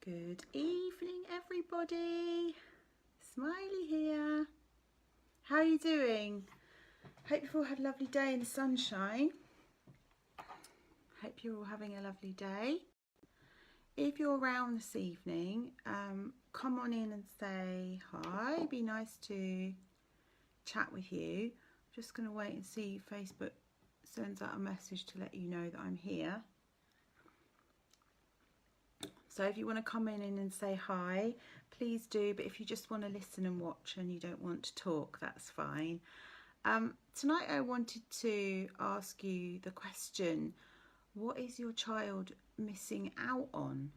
Good evening, everybody. Smiley here. How are you doing? Hope you've all had a lovely day in the sunshine. Hope you're all having a lovely day. If you're around this evening, come on in and say hi. It'd be nice to chat with you. I'm just going to wait and see if Facebook sends out a message to let you know that I'm here. So if you want to come in and say hi, please do. But if you just want to listen and watch and you don't want to talk, that's fine. Tonight I wanted to ask you the question, what is your child missing out on?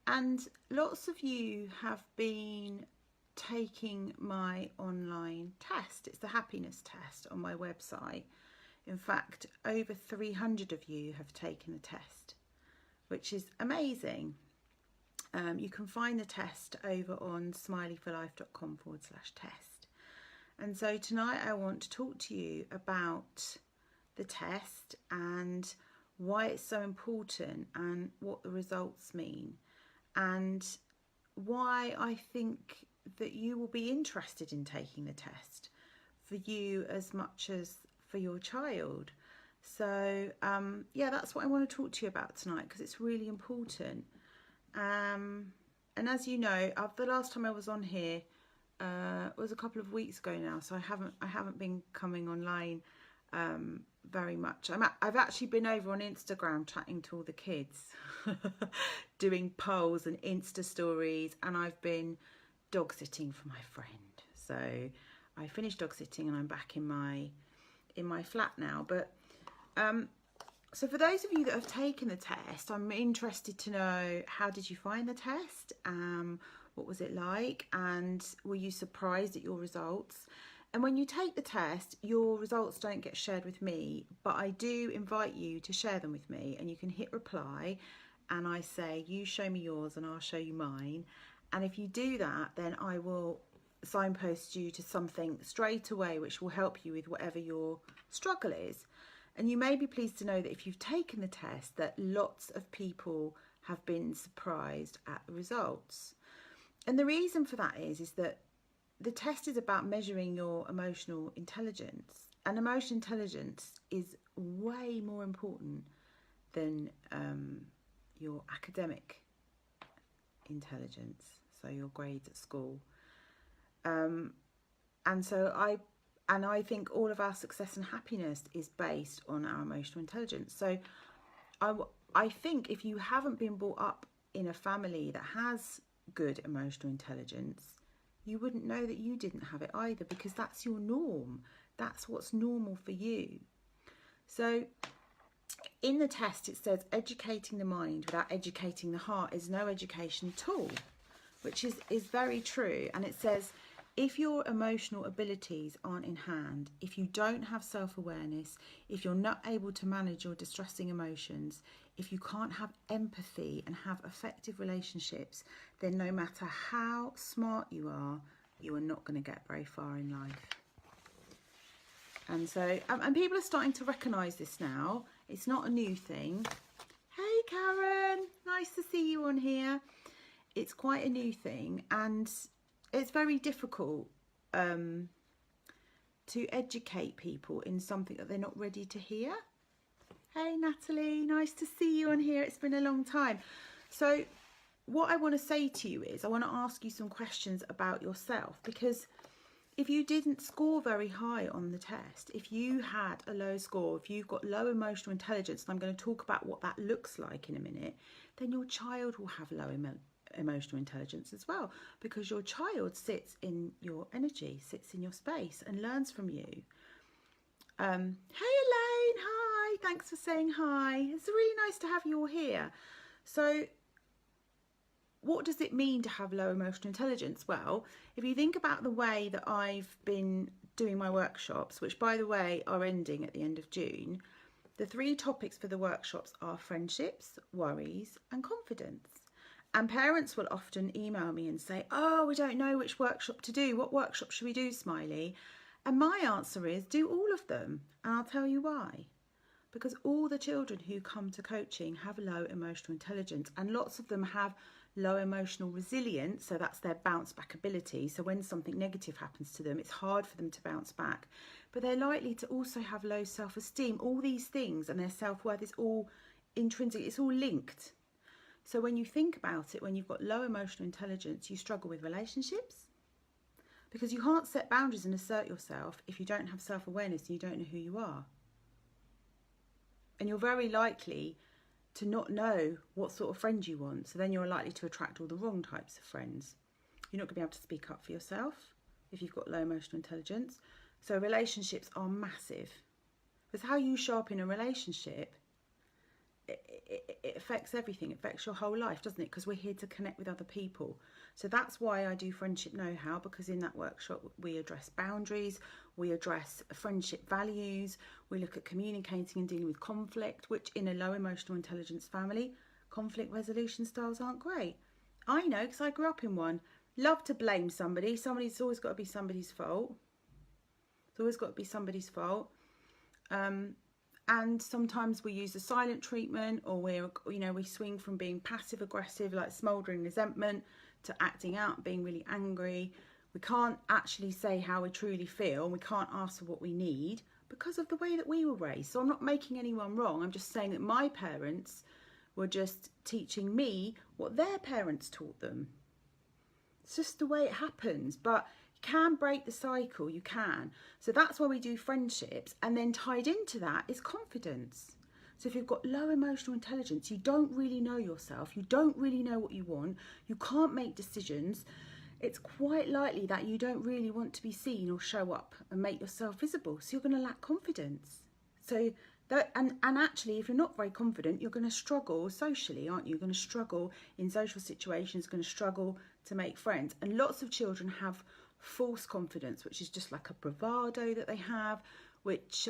And lots of you have been taking my online test. It's the happiness test on my website. In fact, over 300 of you have taken the test, which is amazing. You can find the test over on smileyforlife.com/test. And so tonight I want to talk to you about the test and why it's so important and what the results mean and why I think that you will be interested in taking the test for you as much as for your child. So yeah, that's what I want to talk to you about tonight because it's really important. And as you know, the last time I was on here was a couple of weeks ago now, so I haven't been coming online very much. I've actually been over on Instagram chatting to all the kids, doing polls and Insta stories, and I've been dog sitting for my friend. So I finished dog sitting and I'm back in my flat now. But so for those of you that have taken the test, I'm interested to know, how did you find the test? What was it like? And were you surprised at your results? And when you take the test, your results don't get shared with me, but I do invite you to share them with me, and you can hit reply and I say, you show me yours and I'll show you mine. And if you do that, then I will signpost you to something straight away which will help you with whatever your struggle is. And you may be pleased to know that if you've taken the test, that lots of people have been surprised at the results. And the reason for that is that the test is about measuring your emotional intelligence. And emotional intelligence is way more important than your academic intelligence, so your grades at school. And I think all of our success and happiness is based on our emotional intelligence. So I think if you haven't been brought up in a family that has good emotional intelligence, you wouldn't know that you didn't have it either, because that's your norm. That's what's normal for you. So in the test it says educating the mind without educating the heart is no education at all, which is very true. And it says, if your emotional abilities aren't in hand, if you don't have self-awareness, if you're not able to manage your distressing emotions, if you can't have empathy and have effective relationships, then no matter how smart you are not going to get very far in life. And so, and people are starting to recognise this now. It's not a new thing. Hey Karen, nice to see you on here. It's quite a new thing, and it's very difficult to educate people in something that they're not ready to hear. Hey Natalie, nice to see you on here. It's been a long time. So what I want to say to you is, I want to ask you some questions about yourself, because if you didn't score very high on the test, if you had a low score, if you've got low emotional intelligence, and I'm going to talk about what that looks like in a minute, then your child will have low emotional intelligence as well, because your child sits in your energy, sits in your space and learns from you. Hey Elaine, hi, thanks for saying hi. It's really nice to have you all here. So what does it mean to have low emotional intelligence? Well, if you think about the way that I've been doing my workshops, which by the way are ending at the end of June, the 3 topics for the workshops are friendships, worries and confidence. And parents will often email me and say, oh, we don't know which workshop to do. What workshop should we do, Smiley? And my answer is, do all of them. And I'll tell you why. because all the children who come to coaching have low emotional intelligence, and lots of them have low emotional resilience, so that's their bounce back ability. So when something negative happens to them, it's hard for them to bounce back. But they're likely to also have low self-esteem. All these things, and their self-worth is all intrinsic, it's all linked. So when you think about it, when you've got low emotional intelligence, you struggle with relationships, because you can't set boundaries and assert yourself if you don't have self-awareness and you don't know who you are. And you're very likely to not know what sort of friend you want. So then you're likely to attract all the wrong types of friends. You're not going to be able to speak up for yourself if you've got low emotional intelligence. So relationships are massive. Because how you show up in a relationship, it affects everything. It affects your whole life, doesn't it? Because we're here to connect with other people. So that's why I do Friendship Know-How, because in that workshop we address boundaries, we address friendship values, we look at communicating and dealing with conflict, which in a low emotional intelligence family, conflict resolution styles aren't great. I know, because I grew up in one. Love to blame somebody. It's always got to be somebody's fault. It's always got to be somebody's fault. And sometimes we use a silent treatment, or we swing from being passive aggressive, like smouldering resentment, to acting out, being really angry. We can't actually say how we truly feel. We can't ask for what we need because of the way that we were raised. So I'm not making anyone wrong. I'm just saying that my parents were just teaching me what their parents taught them. It's just the way it happens. But you can break the cycle, you can. So that's why we do friendships, and then tied into that is confidence. So if you've got low emotional intelligence, you don't really know yourself, you don't really know what you want, you can't make decisions, it's quite likely that you don't really want to be seen or show up and make yourself visible. So you're going to lack confidence. So that, and actually, if you're not very confident, you're going to struggle socially, aren't you? You're going to struggle in social situations, going to struggle to make friends. And lots of children have false confidence, which is just like a bravado that they have, which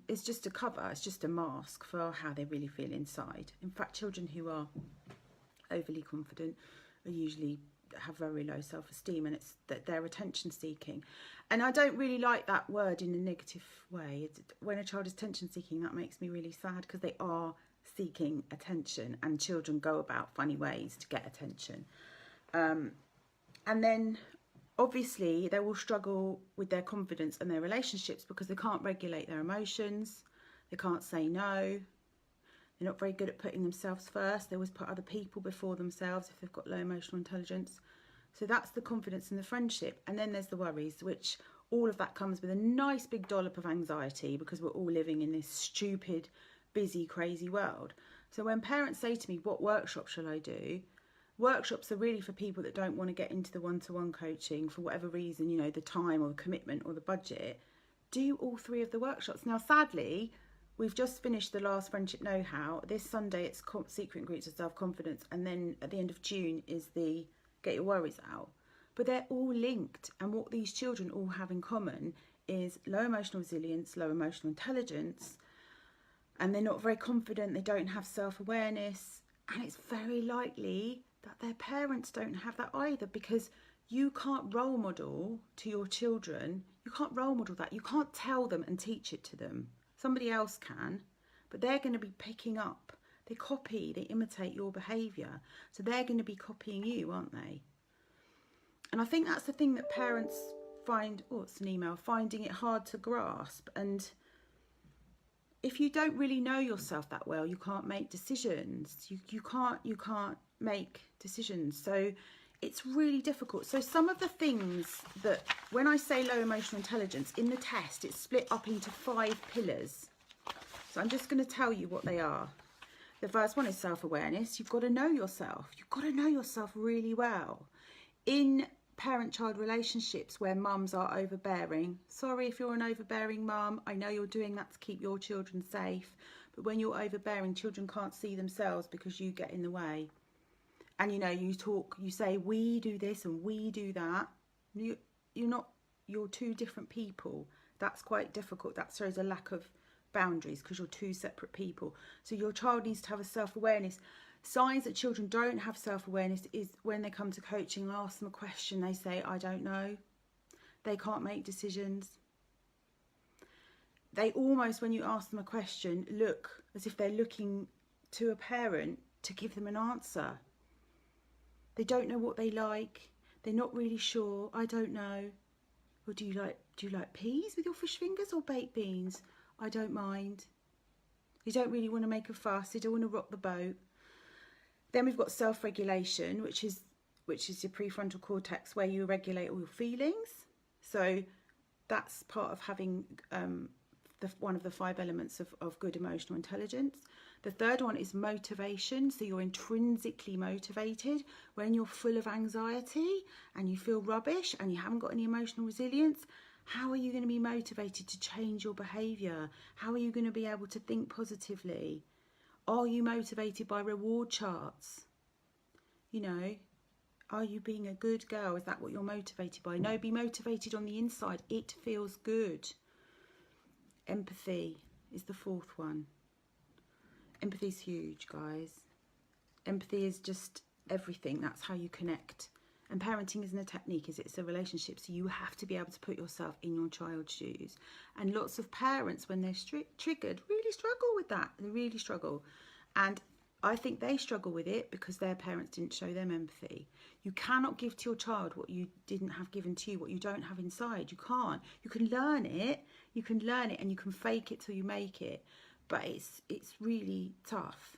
is just a cover, it's just a mask for how they really feel inside. In fact, children who are overly confident are usually have very low self-esteem, and it's that they're attention seeking. And I don't really like that word in a negative way. When a child is attention seeking, that makes me really sad, because they are seeking attention, and children go about funny ways to get attention. And then obviously they will struggle with their confidence and their relationships because they can't regulate their emotions, they can't say no, they're not very good at putting themselves first, they always put other people before themselves if they've got low emotional intelligence. So that's the confidence in the friendship. And then there's the worries, which all of that comes with a nice big dollop of anxiety, because we're all living in this stupid, busy, crazy world. So when parents say to me, what workshop shall I do? Workshops are really for people that don't want to get into the one-to-one coaching for whatever reason, you know, the time or the commitment or the budget. Do all three of the workshops. Now, sadly, we've just finished the last Friendship Know-How. This Sunday, it's Secret Ingredients of Self-Confidence. And then at the end of June is the Get Your Worries Out. But they're all linked. And what these children all have in common is low emotional resilience, low emotional intelligence. And they're not very confident. They don't have self-awareness. And it's very likely that their parents don't have that either, because you can't role model to your children. You can't role model that. You can't tell them and teach it to them. Somebody else can, but they're going to be picking up. They copy, they imitate your behaviour. So they're going to be copying you, aren't they? And I think that's the thing that parents find, oh, it's an email, finding it hard to grasp. And if you don't really know yourself that well, you can't make decisions. You can't make decisions. So it's really difficult. So some of the things that, when I say low emotional intelligence, in the test, it's split up into 5 pillars. So I'm just going to tell you what they are. The first one is self-awareness. You've got to know yourself. You've got to know yourself really well. In parent-child relationships where mums are overbearing, sorry if you're an overbearing mum, I know you're doing that to keep your children safe, but when you're overbearing, children can't see themselves because you get in the way. And you know, you say we do this and we do that. You're two different people. That's quite difficult. That shows a lack of boundaries, because you're two separate people. So your child needs to have a self-awareness. Signs that children don't have self-awareness is when they come to coaching, I ask them a question, they say, I don't know. They can't make decisions. they almost, when you ask them a question, look as if they're looking to a parent to give them an answer. They don't know what they like. They're not really sure. I don't know. Or do you like peas with your fish fingers or baked beans? I don't mind. You don't really want to make a fuss. You don't want to rock the boat. Then we've got self-regulation, which is your prefrontal cortex, where you regulate all your feelings. So that's part of having one of the 5 elements of good emotional intelligence. The third one is motivation. So you're intrinsically motivated. When you're full of anxiety and you feel rubbish and you haven't got any emotional resilience, how are you going to be motivated to change your behaviour? How are you going to be able to think positively? Are you motivated by reward charts? You know, are you being a good girl? Is that what you're motivated by? No, be motivated on the inside. It feels good. Empathy is the 4th one. Empathy is huge, guys. Empathy is just everything. That's how you connect. And parenting isn't a technique, it's a relationship. So you have to be able to put yourself in your child's shoes. And lots of parents, when they're triggered, really struggle with that. They really struggle. And I think they struggle with it because their parents didn't show them empathy. You cannot give to your child what you didn't have given to you, what you don't have inside. You can't. You can learn it. You can learn it and you can fake it till you make it. But it's really tough.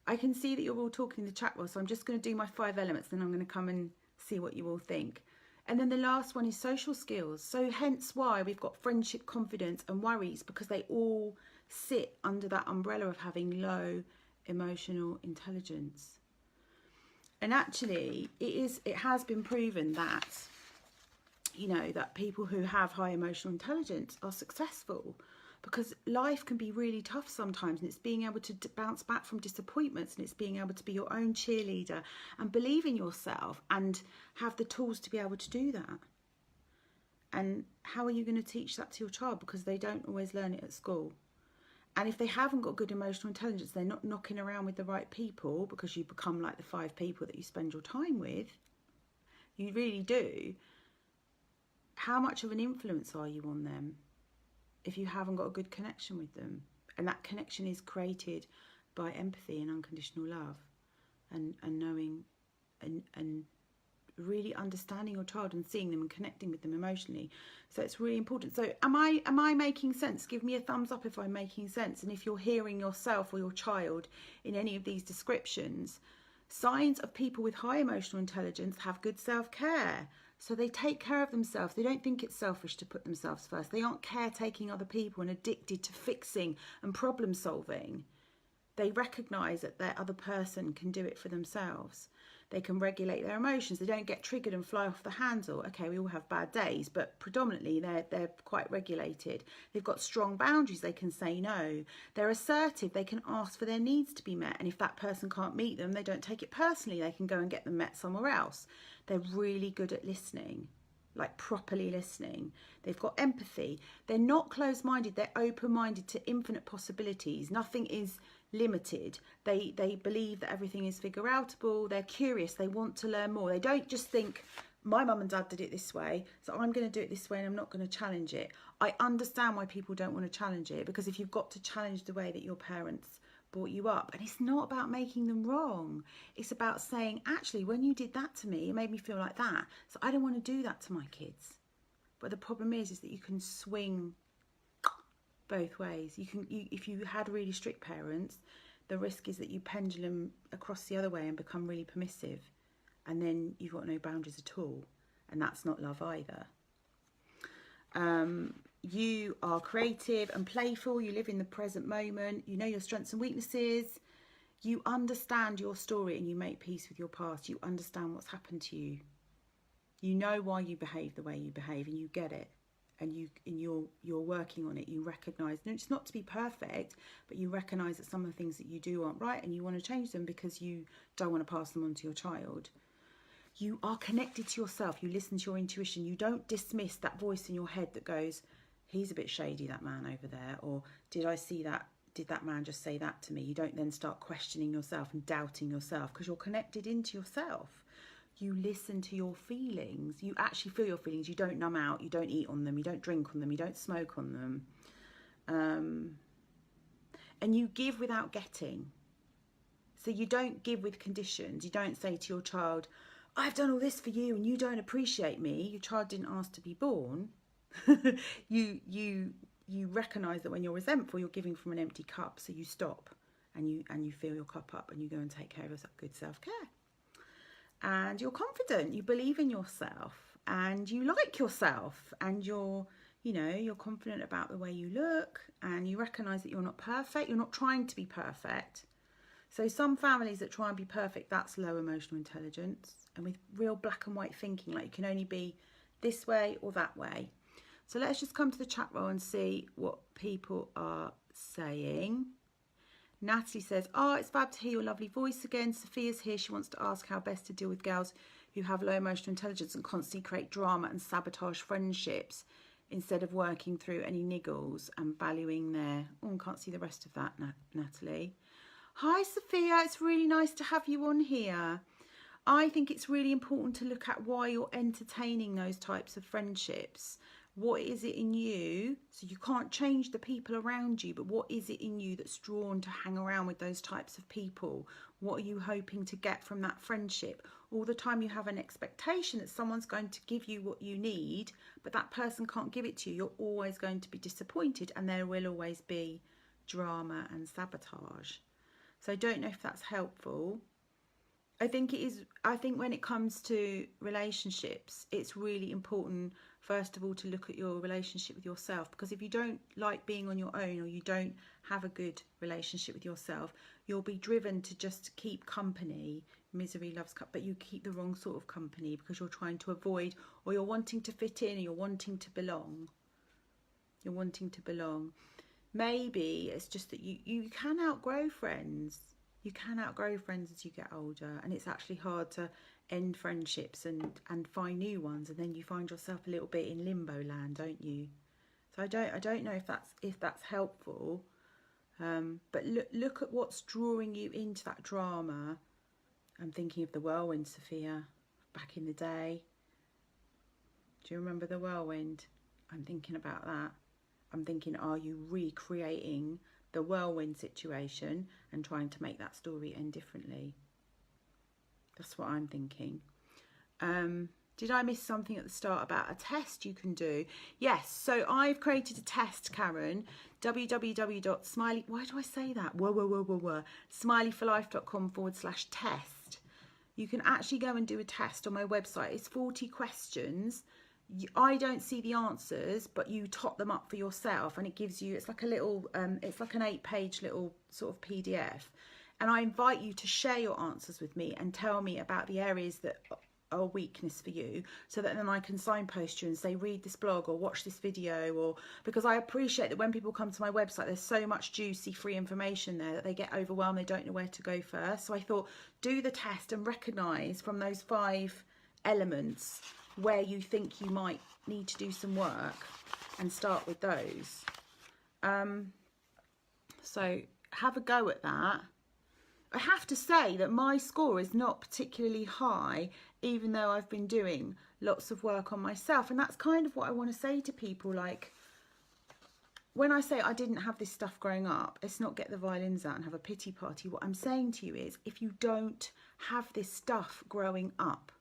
I can see that you're all talking in the chat box, so I'm just going to do my 5 elements, then I'm going to come and see what you all think. And then the last one is social skills. So hence why we've got friendship, confidence and worries, because they all sit under that umbrella of having low emotional intelligence. And actually it has been proven that, you know, that people who have high emotional intelligence are successful, because life can be really tough sometimes, and it's being able to bounce back from disappointments, and it's being able to be your own cheerleader and believe in yourself and have the tools to be able to do that. And how are you going to teach that to your child? Because they don't always learn it at school. And if they haven't got good emotional intelligence, they're not knocking around with the right people, because you become like the 5 people that you spend your time with. You really do. How much of an influence are you on them if you haven't got a good connection with them? And that connection is created by empathy and unconditional love, and knowing and really understanding your child and seeing them and connecting with them emotionally. So it's really important. So am I making sense? Give me a thumbs up if I'm making sense. And if you're hearing yourself or your child in any of these descriptions. Signs of people with high emotional intelligence have good self-care. So they take care of themselves. They don't think it's selfish to put themselves first. They aren't caretaking other people and addicted to fixing and problem solving. They recognise that their other person can do it for themselves. They can regulate their emotions. They don't get triggered and fly off the handle. Okay, we all have bad days, but predominantly they're quite regulated. They've got strong boundaries. They can say no. They're assertive. They can ask for their needs to be met. And if that person can't meet them, they don't take it personally. They can go and get them met somewhere else. They're really good at listening, like properly listening. They've got empathy. They're not closed-minded. They're open-minded to infinite possibilities. Nothing is limited. They believe that everything is figure-outable. They're curious. They want to learn more. They don't just think, my mum and dad did it this way, so I'm going to do it this way and I'm not going to challenge it. I understand why people don't want to challenge it, because if you've got to challenge the way that your parents brought you up, and it's not about making them wrong, it's about saying, actually, when you did that to me, it made me feel like that, so I don't want to do that to my kids. But the problem is that you can swing both ways. If you had really strict parents, the risk is that you pendulum across the other way and become really permissive, and then you've got no boundaries at all, and that's not love either. You are creative and playful. You live in the present moment. You know your strengths and weaknesses. You understand your story and you make peace with your past. You understand what's happened to you. You know why you behave the way you behave, and you get it. And you're working on it. You recognise, and it's not to be perfect, but you recognise that some of the things that you do aren't right, and you want to change them because you don't want to pass them on to your child. You are connected to yourself. You listen to your intuition. You don't dismiss that voice in your head that goes, he's a bit shady, that man over there, or did I see that? Did that man just say that to me? You don't then start questioning yourself and doubting yourself, because you're connected into yourself. You listen to your feelings. You actually feel your feelings. You don't numb out. You don't eat on them. You don't drink on them. You don't smoke on them. and you give without getting. So you don't give with conditions. You don't say to your child, I've done all this for you and you don't appreciate me. Your child didn't ask to be born. you recognise that when you're resentful, you're giving from an empty cup. So you stop and you fill your cup up and you go and take care of yourself. Good self-care. And you're confident. You believe in yourself and you like yourself and you're confident about the way you look and you recognise that you're not perfect. You're not trying to be perfect. So some families that try and be perfect, that's low emotional intelligence. And with real black and white thinking, like you can only be this way or that way. So let's just come to the chat roll and see what people are saying. Natalie says, oh, it's fab to hear your lovely voice again. Sophia's here. She wants to ask how best to deal with girls who have low emotional intelligence and constantly create drama and sabotage friendships instead of working through any niggles and valuing their... Oh, I can't see the rest of that, Natalie. Hi, Sophia. It's really nice to have you on here. I think it's really important to look at why you're entertaining those types of friendships. What is it in you? So you can't change the people around you, but what is it in you that's drawn to hang around with those types of people? What are you hoping to get from that friendship? All the time you have an expectation that someone's going to give you what you need, but that person can't give it to you. You're always going to be disappointed and there will always be drama and sabotage. So I don't know if that's helpful. I think it is. I think when it comes to relationships, it's really important, first of all, to look at your relationship with yourself. Because if you don't like being on your own or you don't have a good relationship with yourself, you'll be driven to just keep company. Misery loves company, but you keep the wrong sort of company because you're trying to avoid, or you're wanting to fit in, or you're wanting to belong. You're wanting to belong. Maybe it's just that you can outgrow friends. You can outgrow friends as you get older, and it's actually hard to end friendships and find new ones, and then you find yourself a little bit in limbo land, don't you? So I don't know if that's helpful, but look at what's drawing you into that drama. I'm thinking of the whirlwind, Sophia, back in the day. Do you remember the whirlwind? I'm thinking about that. I'm thinking, are you recreating the whirlwind situation and trying to make that story end differently? That's what I'm thinking. Did I miss something at the start about a test you can do? Yes, so I've created a test, Karen. www.smiley... Why do I say that? Smileyforlife.com/test. You can actually go and do a test on my website. It's 40 questions. I don't see the answers, but you top them up for yourself, and it gives you, it's like a little, it's like an 8-page little sort of PDF. And I invite you to share your answers with me and tell me about the areas that are a weakness for you, so that then I can signpost you and say, read this blog or watch this video, or because I appreciate that when people come to my website, there's so much juicy free information there that they get overwhelmed, they don't know where to go first. So I thought, do the test and recognise from those 5 elements where you think you might need to do some work and start with those. So have a go at that. I have to say that my score is not particularly high, even though I've been doing lots of work on myself. And that's kind of what I want to say to people. Like, when I say I didn't have this stuff growing up, let's not get the violins out and have a pity party. What I'm saying to you is, if you don't have this stuff growing up,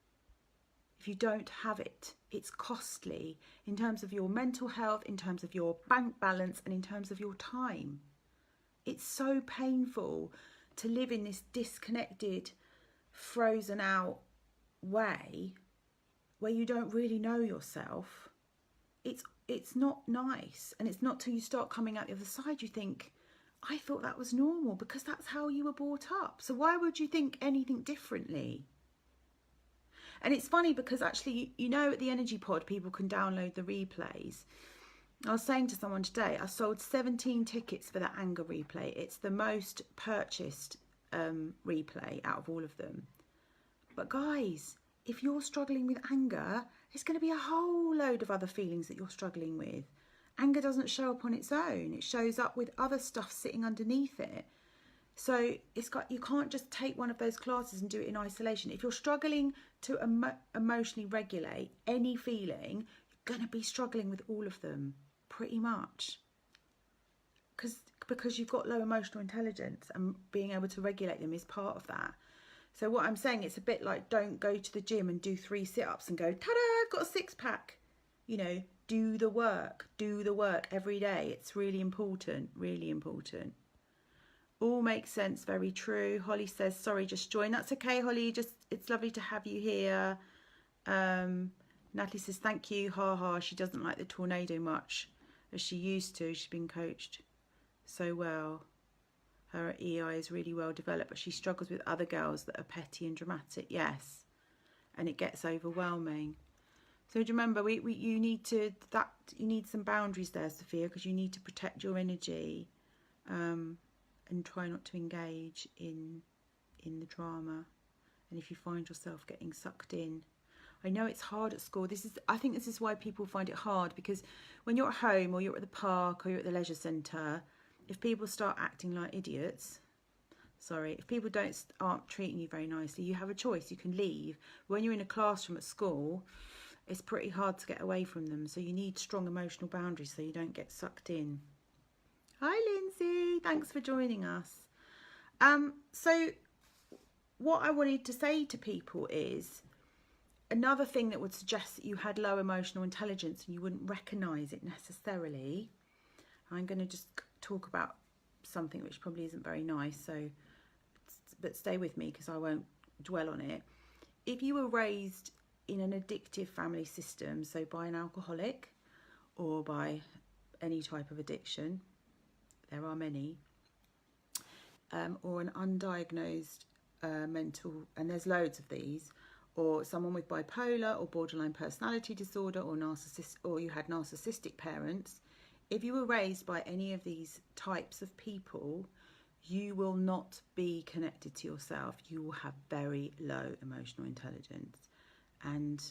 if you don't have it, it's costly in terms of your mental health, in terms of your bank balance, and in terms of your time. It's so painful to live in this disconnected, frozen out way where you don't really know yourself. It's not nice, and it's not till you start coming out the other side you think, I thought that was normal because that's how you were brought up. So why would you think anything differently? And it's funny because actually, you know, at the Energy Pod, people can download the replays. I was saying to someone today, I sold 17 tickets for the anger replay. It's the most purchased replay out of all of them. But guys, if you're struggling with anger, there's going to be a whole load of other feelings that you're struggling with. Anger doesn't show up on its own. It shows up with other stuff sitting underneath it. So you can't just take one of those classes and do it in isolation. If you're struggling to emotionally regulate any feeling, you're going to be struggling with all of them, pretty much. because you've got low emotional intelligence, and being able to regulate them is part of that. So what I'm saying, it's a bit like, don't go to the gym and do 3 sit-ups and go, ta-da, I've got a 6-pack. You know, do the work every day. It's really important, really important. All makes sense, very true. Holly says, sorry, just join. That's okay, Holly, it's lovely to have you here. Natalie says, thank you, she doesn't like the tornado much as she used to. She's been coached so well. Her EI is really well developed, but she struggles with other girls that are petty and dramatic. Yes, and it gets overwhelming. So remember, you need some boundaries there, Sophia, because you need to protect your energy, and try not to engage in the drama. And if you find yourself getting sucked in, I know it's hard at school. I think this is why people find it hard, because when you're at home or you're at the park or you're at the leisure centre, if people start acting like idiots, if people aren't treating you very nicely, you have a choice. You can leave. When you're in a classroom at school, it's pretty hard to get away from them. So you need strong emotional boundaries so you don't get sucked in. Hi, Lindsay. Thanks for joining us. So what I wanted to say to people is, another thing that would suggest that you had low emotional intelligence and you wouldn't recognise it necessarily. I'm going to just talk about something which probably isn't very nice, but stay with me because I won't dwell on it. If you were raised in an addictive family system, so by an alcoholic or by any type of addiction, there are many, or an undiagnosed mental, and there's loads of these, or someone with bipolar or borderline personality disorder, or you had narcissistic parents. If you were raised by any of these types of people, you will not be connected to yourself. You will have very low emotional intelligence, and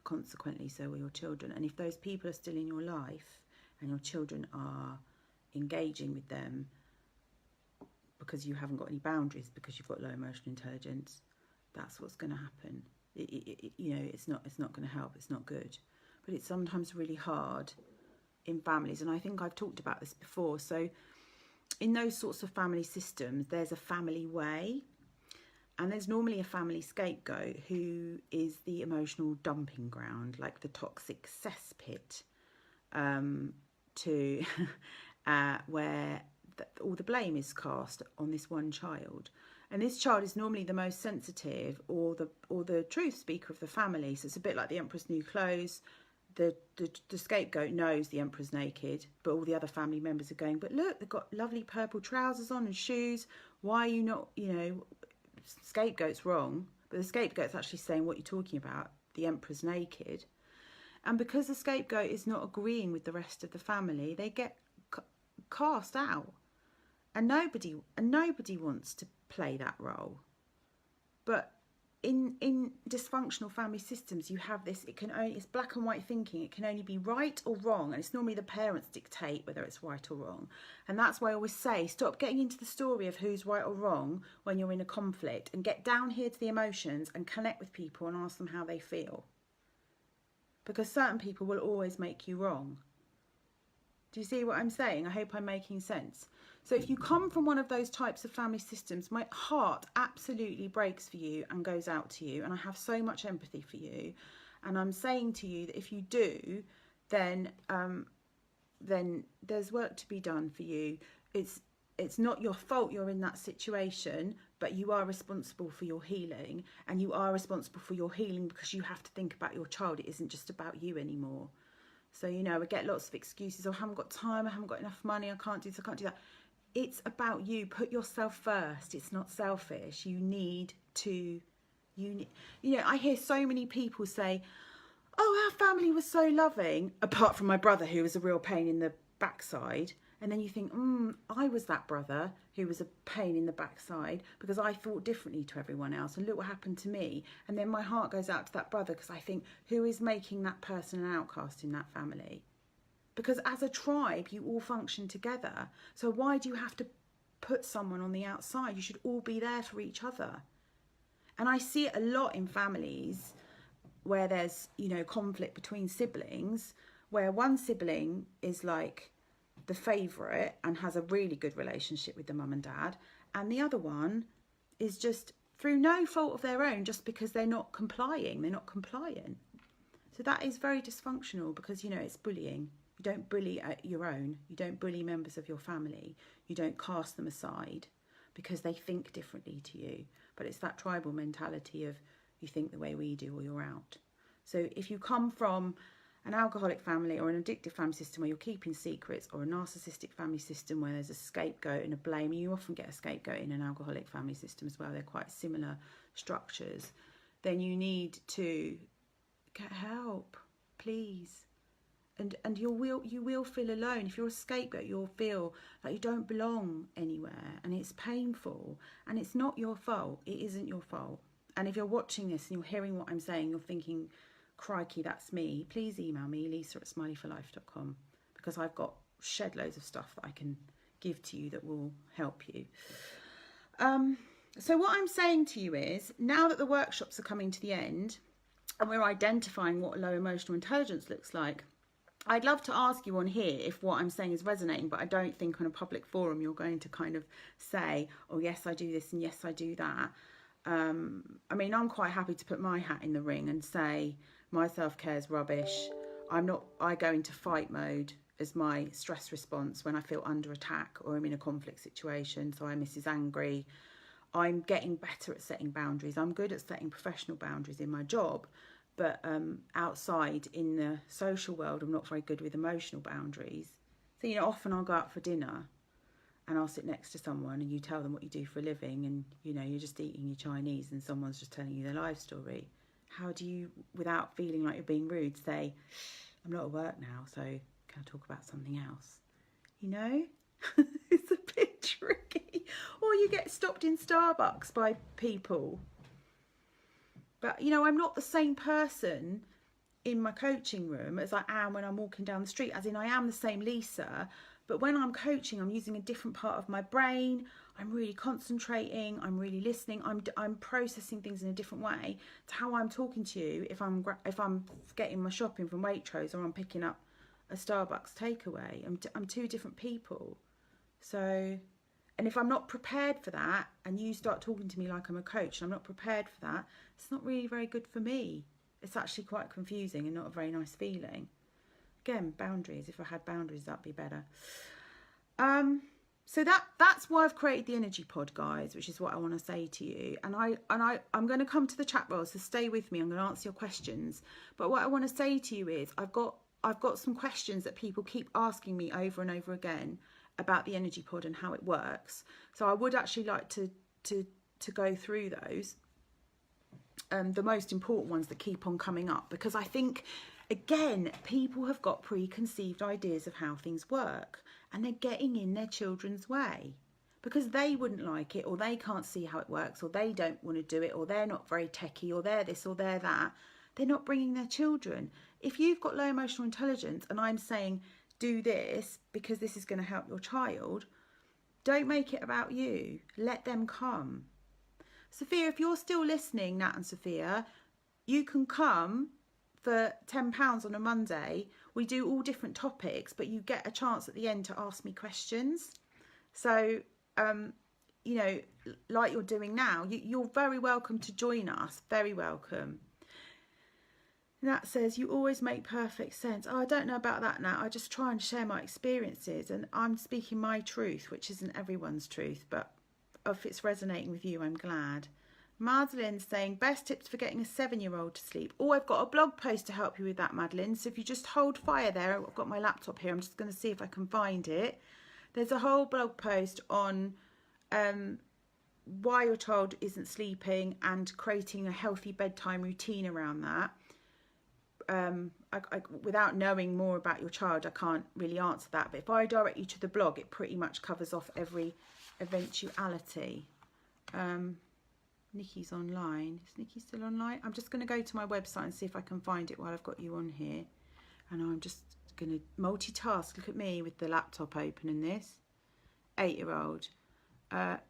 consequently so will your children. And if those people are still in your life and your children are engaging with them because you haven't got any boundaries, because you've got low emotional intelligence, that's what's going to happen. It's not going to help. It's not good. But it's sometimes really hard in families, and I think I've talked about this before. So in those sorts of family systems, there's a family way, and there's normally a family scapegoat who is the emotional dumping ground, like the toxic cesspit, where all the blame is cast on this one child. And this child is normally the most sensitive or the truth speaker of the family. So it's a bit like the Emperor's New Clothes. The scapegoat knows the Emperor's naked, but all the other family members are going, but look, they've got lovely purple trousers on and shoes. Why are you not, scapegoat's wrong. But the scapegoat's actually saying, what you're talking about, the Emperor's naked. And because the scapegoat is not agreeing with the rest of the family, they get cast out. And nobody wants to play that role. But in dysfunctional family systems, you have this, it's black and white thinking. It can only be right or wrong, and it's normally the parents dictate whether it's right or wrong. And that's why I always say, stop getting into the story of who's right or wrong when you're in a conflict, and get down here to the emotions and connect with people and ask them how they feel. Because certain people will always make you wrong. Do you see what I'm saying? I hope I'm making sense. So if you come from one of those types of family systems, my heart absolutely breaks for you and goes out to you. And I have so much empathy for you. And I'm saying to you that if you do, then there's work to be done for you. It's not your fault you're in that situation, but you are responsible for your healing. And you are responsible for your healing because you have to think about your child. It isn't just about you anymore. So, we get lots of excuses. I haven't got time. I haven't got enough money. I can't do this. I can't do that. It's about you. Put yourself first. It's not selfish. I hear so many people say, oh, our family was so loving, apart from my brother, who was a real pain in the backside. And then you think, I was that brother who was a pain in the backside because I thought differently to everyone else. And look what happened to me. And then my heart goes out to that brother because I think, who is making that person an outcast in that family? Because as a tribe, you all function together. So why do you have to put someone on the outside? You should all be there for each other. And I see it a lot in families where there's, conflict between siblings, where one sibling is like the favourite and has a really good relationship with the mum and dad, and the other one is just through no fault of their own, just because they're not complying, they're not compliant. So that is very dysfunctional, because, you know, it's bullying. You don't bully at your own, you don't bully members of your family, you don't cast them aside because they think differently to you. But it's that tribal mentality of, you think the way we do or you're out. So if you come from an alcoholic family or an addictive family system where you're keeping secrets, or a narcissistic family system where there's a scapegoat and a blame, you often get a scapegoat in an alcoholic family system as well, they're quite similar structures, then you need to get help, please. And you will feel alone. If you're a scapegoat, you'll feel like you don't belong anywhere, and it's painful, and it's not your fault. It isn't your fault. And if you're watching this and you're hearing what I'm saying, you're thinking, crikey, that's me, please email me, lisa@smileyforlife.com, because I've got shed loads of stuff that I can give to you that will help you. So what I'm saying to you is, now that the workshops are coming to the end and we're identifying what low emotional intelligence looks like, I'd love to ask you on here if what I'm saying is resonating, but I don't think on a public forum you're going to kind of say, oh yes, I do this and yes, I do that. I mean, I'm quite happy to put my hat in the ring and say my self-care is rubbish. I go into fight mode as my stress response when I feel under attack or I'm in a conflict situation. So I'm Mrs. Angry. I'm getting better at setting boundaries. I'm good at setting professional boundaries in my job, but outside in the social world, I'm not very good with emotional boundaries. So, you know, often I'll go out for dinner and I'll sit next to someone and you tell them what you do for a living, and, you know, you're just eating your Chinese and someone's just telling you their life story. How do you, without feeling like you're being rude, say, I'm not at work now, so can I talk about something else? You know, it's a bit tricky. Or you get stopped in Starbucks by people. But, you know, I'm not the same person in my coaching room as I am when I'm walking down the street, as in I am the same Lisa, but when I'm coaching, I'm using a different part of my brain. I'm really concentrating, I'm really listening, I'm processing things in a different way to how I'm talking to you if I'm getting my shopping from Waitrose or I'm picking up a Starbucks takeaway. I'm two different people. So, and if I'm not prepared for that, and you start talking to me like I'm a coach and I'm not prepared for that, it's not really very good for me. It's actually quite confusing and not a very nice feeling. Again, boundaries. If I had boundaries, that'd be better. So that's why I've created the Energy Pod, guys, which is what I want to say to you. And I'm going to come to the chat roll, so stay with me. I'm going to answer your questions. But what I want to say to you is, I've got some questions that people keep asking me over and over again about the Energy Pod and how it works. So I would actually like to go through those. The most important ones that keep on coming up, because I think, again, people have got preconceived ideas of how things work, and they're getting in their children's way because they wouldn't like it, or they can't see how it works, or they don't want to do it, or they're not very techie, or they're this or they're that. They're not bringing their children. If you've got low emotional intelligence and I'm saying do this because this is going to help your child, don't make it about you. Let them come. Sophia, if you're still listening, Nat and Sophia, you can come for £10 on a Monday. We do all different topics, but you get a chance at the end to ask me questions. So, you know, like you're doing now, you're very welcome to join us. Very welcome. Nat says, you always make perfect sense. Oh, I don't know about that, Nat. I just try and share my experiences, and I'm speaking my truth, which isn't everyone's truth, but if it's resonating with you, I'm glad. Madeline's saying, best tips for getting a 7-year-old to sleep. Oh, I've got a blog post to help you with that, Madeline. So if you just hold fire there, I've got my laptop here. I'm just going to see if I can find it. There's a whole blog post on why your child isn't sleeping and creating a healthy bedtime routine around that. Without knowing more about your child, I can't really answer that. But if I direct you to the blog, it pretty much covers off every eventuality. Nikki's online. Is Nikki still online? I'm just going to go to my website and see if I can find it while I've got you on here. And I'm just going to multitask. Look at me with the laptop open in this. 8-year-old.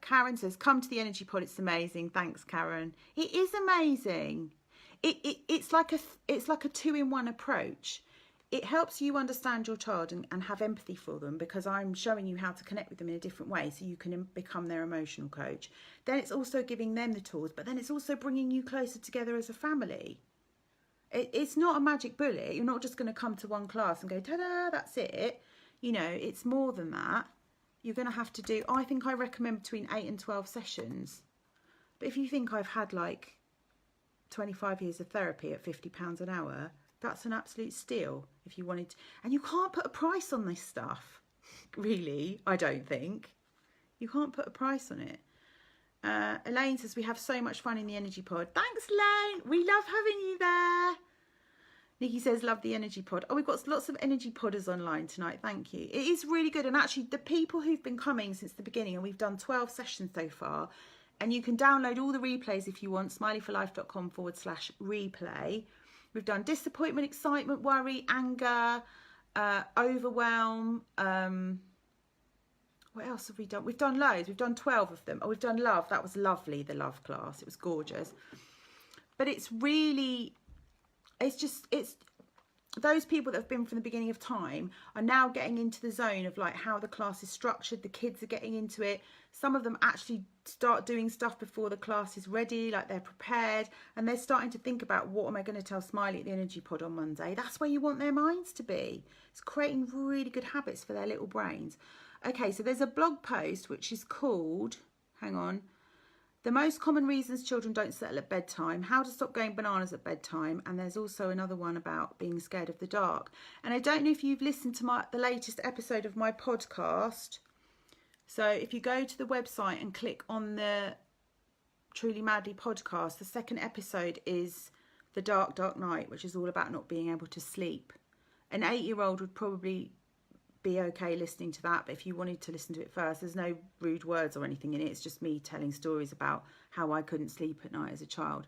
Karen says, come to the Energy Pod. It's amazing. Thanks, Karen. It is amazing. It's like a 2-in-1 approach. it helps you understand your child and have empathy for them, because I'm showing you how to connect with them in a different way so you can become their emotional coach. Then it's also giving them the tools, but then it's also bringing you closer together as a family. It's not a magic bullet. You're not just going to come to one class and go, ta-da, that's it. You know, it's more than that. You're going to have to do, I think I recommend between 8 and 12 sessions. But if you think I've had like 25 years of therapy at £50 an hour, that's an absolute steal if you wanted to. And you can't put a price on this stuff, really, I don't think. You can't put a price on it. Elaine says, we have so much fun in the Energy Pod. Thanks, Elaine. We love having you there. Nikki says, love the Energy Pod. Oh, we've got lots of Energy Podders online tonight. Thank you. It is really good. And actually, the people who've been coming since the beginning, and we've done 12 sessions so far, and you can download all the replays if you want, smileyforlife.com/replay. We've done disappointment, excitement, worry, anger, overwhelm. What else have we done? We've done loads. We've done 12 of them. Oh, we've done love. That was lovely, the love class. It was gorgeous. But it's really, it's those people that have been from the beginning of time are now getting into the zone of like how the class is structured. The kids are getting into it. Some of them actually start doing stuff before the class is ready, like they're prepared, and they're starting to think about, what am I going to tell Smiley at the Energy Pod on Monday? That's where you want their minds to be. It's creating really good habits for their little brains. Okay, so there's a blog post which is called, hang on, the most common reasons children don't settle at bedtime, how to stop going bananas at bedtime, and there's also another one about being scared of the dark. And I don't know if you've listened to the latest episode of my podcast. So if you go to the website and click on the Truly Madly podcast, the second episode is The Dark, Dark Night, which is all about not being able to sleep. An 8-year-old would probably be okay listening to that, but if you wanted to listen to it first, there's no rude words or anything in it. It's just me telling stories about how I couldn't sleep at night as a child.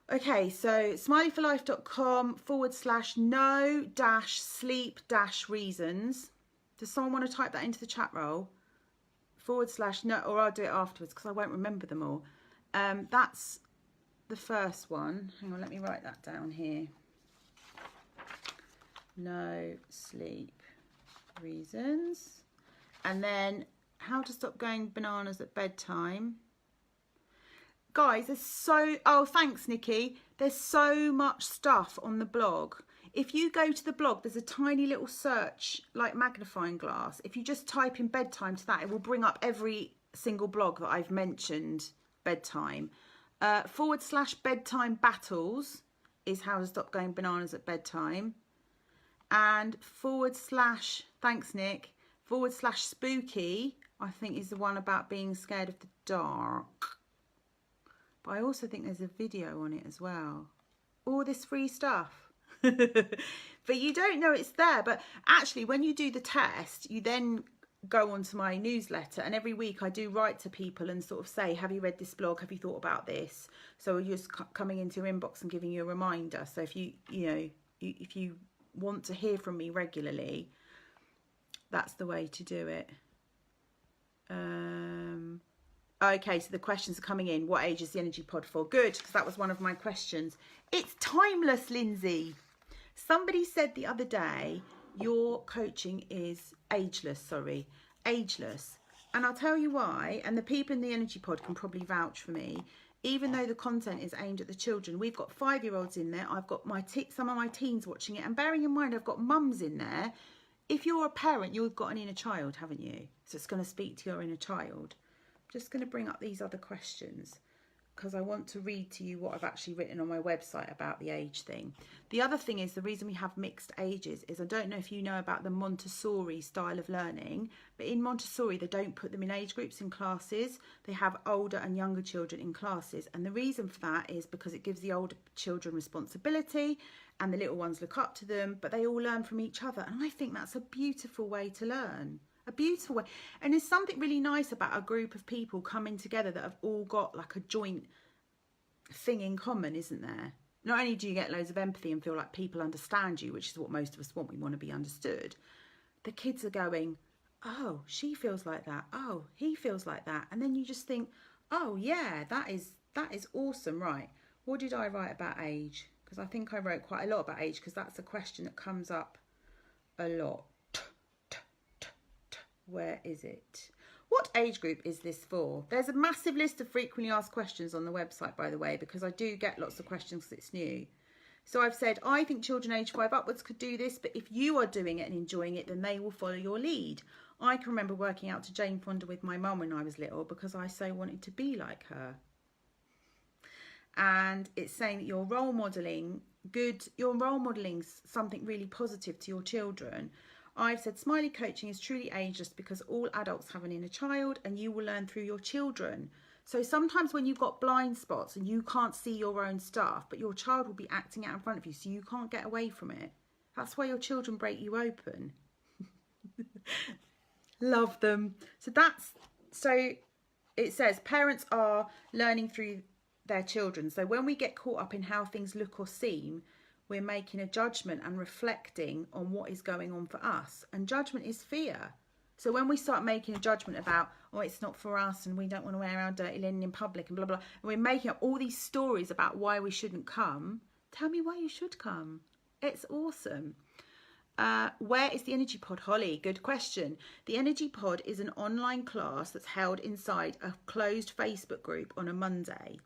Okay, so smileyforlife.com/no-sleep-reasons. Does someone want to type that into the chat roll? /no, or I'll do it afterwards because I won't remember them all. That's the first one. Hang on, let me write that down here. No sleep reasons. And then how to stop going bananas at bedtime. Guys, oh, thanks, Nikki. There's so much stuff on the blog. If you go to the blog, there's a tiny little search, like magnifying glass. If you just type in bedtime to that, it will bring up every single blog that I've mentioned, bedtime. /bedtime battles is how to stop going bananas at bedtime. And thanks, Nick, /spooky, I think is the one about being scared of the dark. But I also think there's a video on it as well. All this free stuff. But you don't know it's there. But actually, when you do the test, you then go onto my newsletter, and every week I do write to people and sort of say, have you read this blog? Have you thought about this? So you're just coming into your inbox and giving you a reminder. So if you want to hear from me regularly, that's the way to do it. Okay, so the questions are coming in. What age is the Energy Pod for? Good, because that was one of my questions. It's timeless, Lindsay. Somebody said the other day, your coaching is ageless. And I'll tell you why, and the people in the Energy Pod can probably vouch for me. Even though the content is aimed at the children, we've got 5-year-olds in there. I've got some of my teens watching it. And bearing in mind, I've got mums in there. If you're a parent, you've got an inner child, haven't you? So it's going to speak to your inner child. I'm just going to bring up these other questions because I want to read to you what I've actually written on my website about the age thing. The other thing is, the reason we have mixed ages is, I don't know if you know about the Montessori style of learning, but in Montessori they don't put them in age groups in classes. They have older and younger children in classes, and the reason for that is because it gives the older children responsibility and the little ones look up to them, but they all learn from each other. And I think that's a beautiful way to learn. A beautiful way. And there's something really nice about a group of people coming together that have all got like a joint thing in common, isn't there? Not only do you get loads of empathy and feel like people understand you, which is what most of us want, we want to be understood, the kids are going, oh, she feels like that, oh, he feels like that, and then you just think, oh yeah, that is awesome. Right, what did I write about age? because I think I wrote quite a lot about age, because that's a question that comes up a lot. Where is it? What age group is this for? There's a massive list of frequently asked questions on the website, by the way, because I do get lots of questions because it's new. So I've said, I think children aged 5 upwards could do this, but if you are doing it and enjoying it, then they will follow your lead. I can remember working out to Jane Fonda with my mum when I was little because I so wanted to be like her. And it's saying that you're role modelling something really positive to your children. I've said Smiley coaching is truly ageless because all adults have an inner child and you will learn through your children. So sometimes when you've got blind spots and you can't see your own stuff, but your child will be acting out in front of you, so you can't get away from it. That's why your children break you open. Love them. So it says parents are learning through their children. So when we get caught up in how things look or seem, we're making a judgment and reflecting on what is going on for us. And judgment is fear. So when we start making a judgment about, oh, it's not for us and we don't want to wear our dirty linen in public and blah, blah, and we're making up all these stories about why we shouldn't come, tell me why you should come. It's awesome. Where is the Energy Pod, Holly? Good question. The Energy Pod is an online class that's held inside a closed Facebook group on a Monday.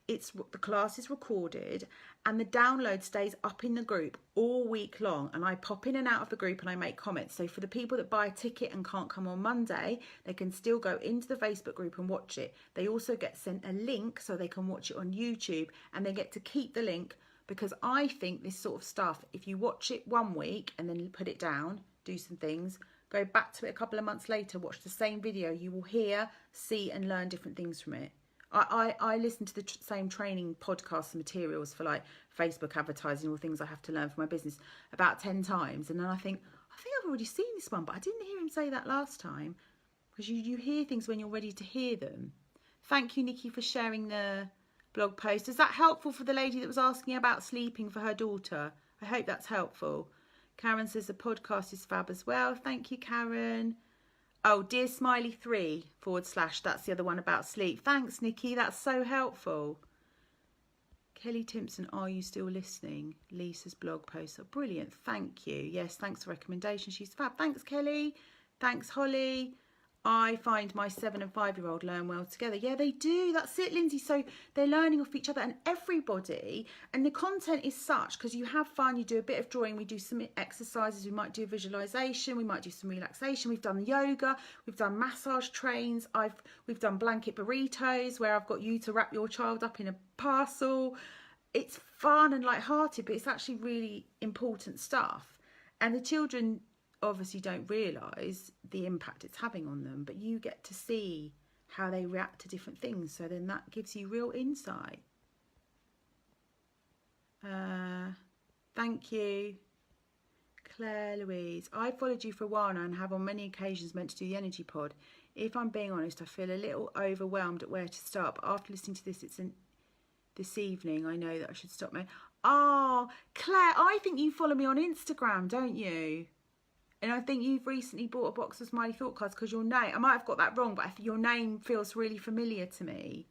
The class is recorded and the download stays up in the group all week long, and I pop in and out of the group and I make comments. So for the people that buy a ticket and can't come on Monday, they can still go into the Facebook group and watch it. They also get sent a link so they can watch it on YouTube, and they get to keep the link, because I think this sort of stuff, if you watch it one week and then put it down, do some things, go back to it a couple of months later, watch the same video, you will hear, see and learn different things from it. I listen to the same training podcasts and materials for like Facebook advertising, all things I have to learn for my business, about 10 times. And then I think I've already seen this one, but I didn't hear him say that last time. Because you hear things when you're ready to hear them. Thank you, Nikki, for sharing the blog post. Is that helpful for the lady that was asking about sleeping for her daughter? I hope that's helpful. Karen says the podcast is fab as well. Thank you, Karen. Oh, Dear Smiley 3 / that's the other one about sleep. Thanks, Nikki. That's so helpful. Kelly Timpson, are you still listening? Lisa's blog post. Oh, brilliant. Thank you. Yes, thanks for the recommendation. She's fab. Thanks, Kelly. Thanks, Holly. I find my 7 and 5-year-old learn well together. Yeah, they do. That's it, Lindsay. So they're learning off each other and everybody. And the content is such, because you have fun, you do a bit of drawing, we do some exercises, we might do visualization, we might do some relaxation. We've done yoga, we've done massage trains, we've done blanket burritos where I've got you to wrap your child up in a parcel. It's fun and lighthearted, but it's actually really important stuff. And the children obviously don't realise the impact it's having on them, but you get to see how they react to different things, so then that gives you real insight. Thank you, Claire Louise. I followed you for a while now and have on many occasions meant to do the Energy Pod. If I'm being honest, I feel a little overwhelmed at where to start, but after listening to this evening, I know that I should stop. Oh, Claire, I think you follow me on Instagram, don't you? And I think you've recently bought a box of Smiley Thought Cards because your name, I might have got that wrong, but your name feels really familiar to me.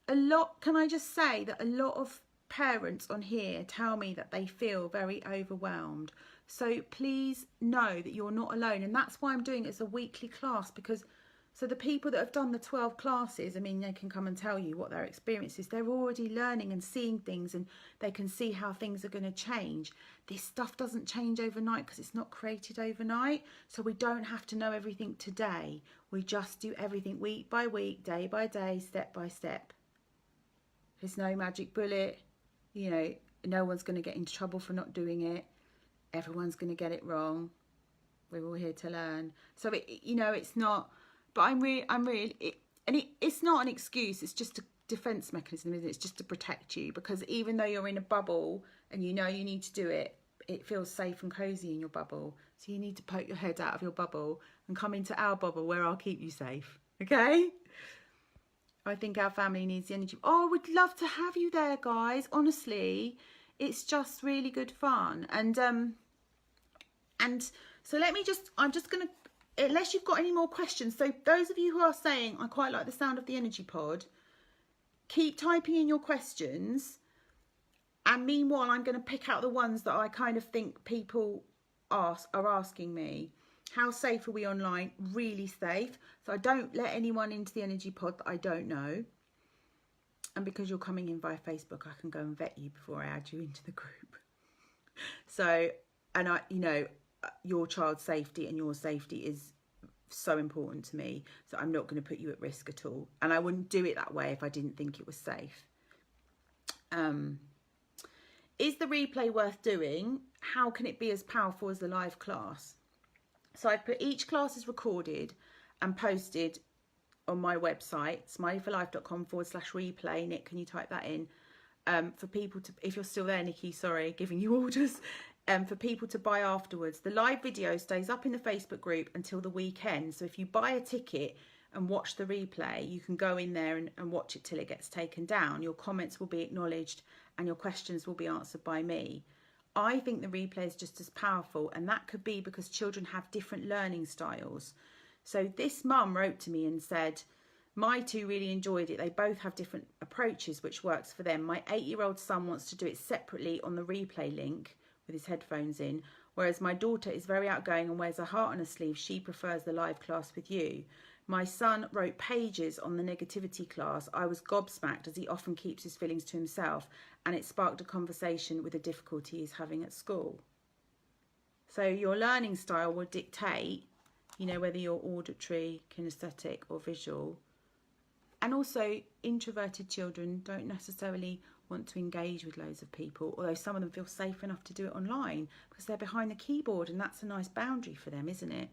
Can I just say that a lot of parents on here tell me that they feel very overwhelmed. So please know that you're not alone. And that's why I'm doing it as a weekly class, because so the people that have done the 12 classes, I mean, they can come and tell you what their experience is. They're already learning and seeing things, and they can see how things are going to change. This stuff doesn't change overnight because it's not created overnight. So we don't have to know everything today. We just do everything week by week, day by day, step by step. There's no magic bullet. You know, no one's going to get into trouble for not doing it. Everyone's going to get it wrong. We're all here to learn. So, it's not... But it's not an excuse. It's just a defense mechanism, isn't it? It's just to protect you, because even though you're in a bubble and you know you need to do it, it feels safe and cozy in your bubble. So you need to poke your head out of your bubble and come into our bubble where I'll keep you safe. Okay? I think our family needs the energy. Oh, we'd love to have you there, guys. Honestly, it's just really good fun. And so I'm just going to, unless you've got any more questions. So those of you who are saying, I quite like the sound of the Energy Pod, keep typing in your questions. And meanwhile, I'm going to pick out the ones that I kind of think people are asking me. How safe are we online? Really safe. So I don't let anyone into the energy pod that I don't know. And because you're coming in via Facebook, I can go and vet you before I add you into the group. So, and your child's safety and your safety is so important to me. So I'm not going to put you at risk at all. And I wouldn't do it that way if I didn't think it was safe. Is the replay worth doing? How can it be as powerful as the live class? So I've put each class is recorded and posted on my website, smileyforlife.com/replay. Nick, can you type that in? For people to, if you're still there, Nikki, sorry, giving you orders, for people to buy afterwards. The live video stays up in the Facebook group until the weekend. So if you buy a ticket and watch the replay, you can go in there and watch it till it gets taken down. Your comments will be acknowledged and your questions will be answered by me. I think the replay is just as powerful, and that could be because children have different learning styles. So this mum wrote to me and said, my two really enjoyed it. They both have different approaches, which works for them. My 8-year-old son wants to do it separately on the replay link with his headphones in, whereas my daughter is very outgoing and wears a heart on her sleeve. She prefers the live class with you. My son wrote pages on the negativity class. I was gobsmacked as he often keeps his feelings to himself, and it sparked a conversation with the difficulty he's having at school. So your learning style will dictate, whether you're auditory, kinesthetic or visual. And also introverted children don't necessarily want to engage with loads of people, although some of them feel safe enough to do it online because they're behind the keyboard, and that's a nice boundary for them, isn't it?